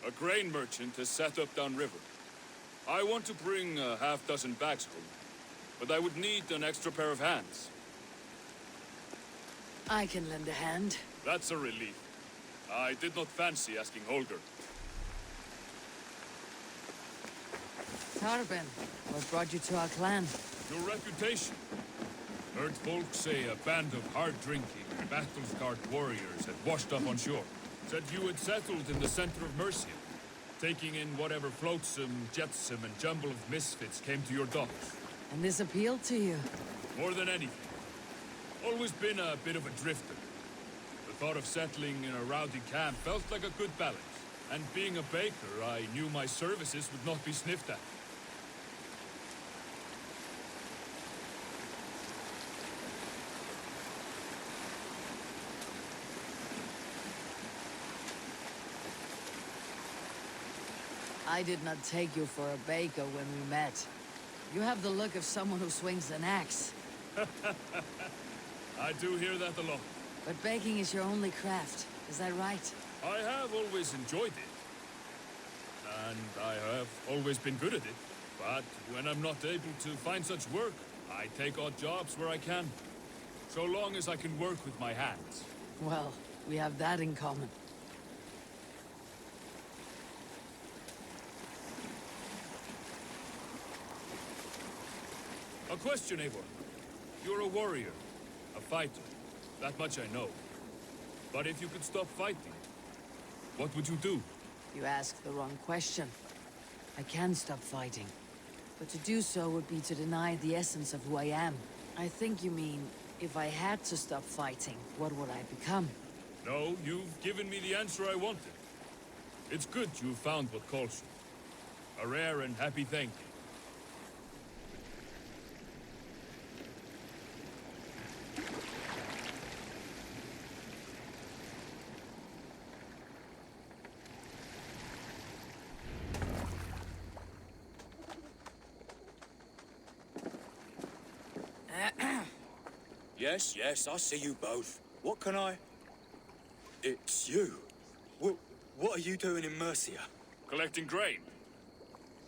A grain merchant has set up downriver. I want to bring a half-dozen bags home, but I would need an extra pair of hands. I can lend a hand. That's a relief. I did not fancy asking Holger. Tarben, what brought you to our clan? Your reputation. Heard folks say a band of hard-drinking, battle-scarred warriors had washed up on shore. Said you had settled in the center of Mercia, taking in whatever flotsam, jetsam, and jumble of misfits came to your docks. And this appealed to you? More than anything. Always been a bit of a drifter. The thought of settling in a rowdy camp felt like a good balance. And being a baker, I knew my services would not be sniffed at. I did not take you for a baker when we met. You have the look of someone who swings an axe. I do hear that a lot. But baking is your only craft, is that right? I have always enjoyed it. And I have always been good at it. But when I'm not able to find such work, I take odd jobs where I can. So long as I can work with my hands. Well, we have that in common. A question, Eivor. You're a warrior, a fighter. That much I know. But if you could stop fighting, what would you do? You asked the wrong question. I can stop fighting. But to do so would be to deny the essence of who I am. I think you mean, if I had to stop fighting, what would I become? No, you've given me the answer I wanted. It's good you found what calls you. A rare and happy thank you. Yes, I see you both. What can I... It's you. What are you doing in Mercia? Collecting grain.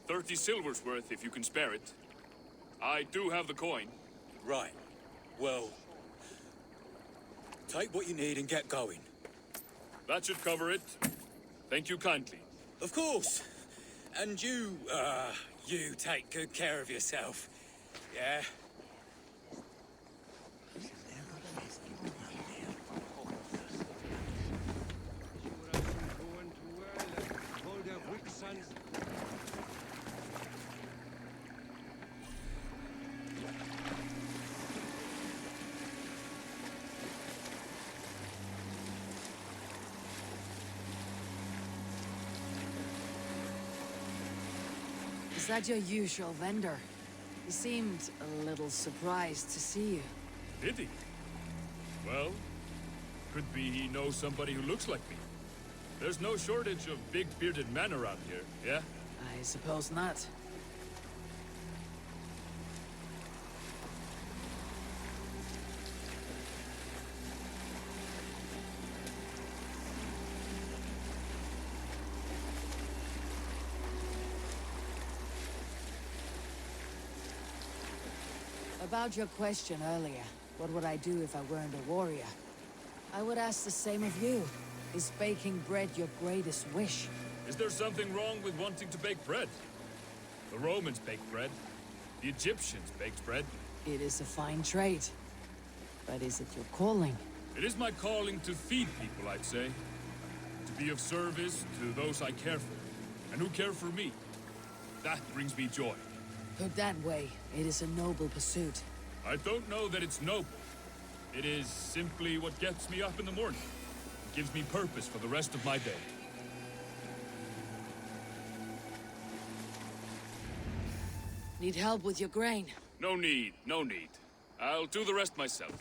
30 silver's worth if you can spare it. I do have the coin. Right. Well... take what you need and get going. That should cover it. Thank you kindly. Of course. And you take good care of yourself. Yeah? Is that your usual vendor? He seemed a little surprised to see you. Did he? Well, could be he knows somebody who looks like me. There's no shortage of big bearded men around here, yeah? I suppose not. About your question earlier, what would I do if I weren't a warrior? I would ask the same of you. Is baking bread your greatest wish? Is there something wrong with wanting to bake bread? The Romans baked bread. The Egyptians baked bread. It is a fine trade. But is it your calling? It is my calling to feed people, I'd say. To be of service to those I care for, and who care for me. That brings me joy. Put that way, it is a noble pursuit. I don't know that it's noble. It is simply what gets me up in the morning. It gives me purpose for the rest of my day. Need help with your grain? No need, no need. I'll do the rest myself.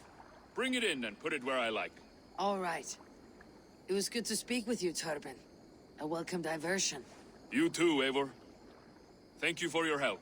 Bring it in and put it where I like. All right. It was good to speak with you, Tarben. A welcome diversion. You too, Eivor. Thank you for your help.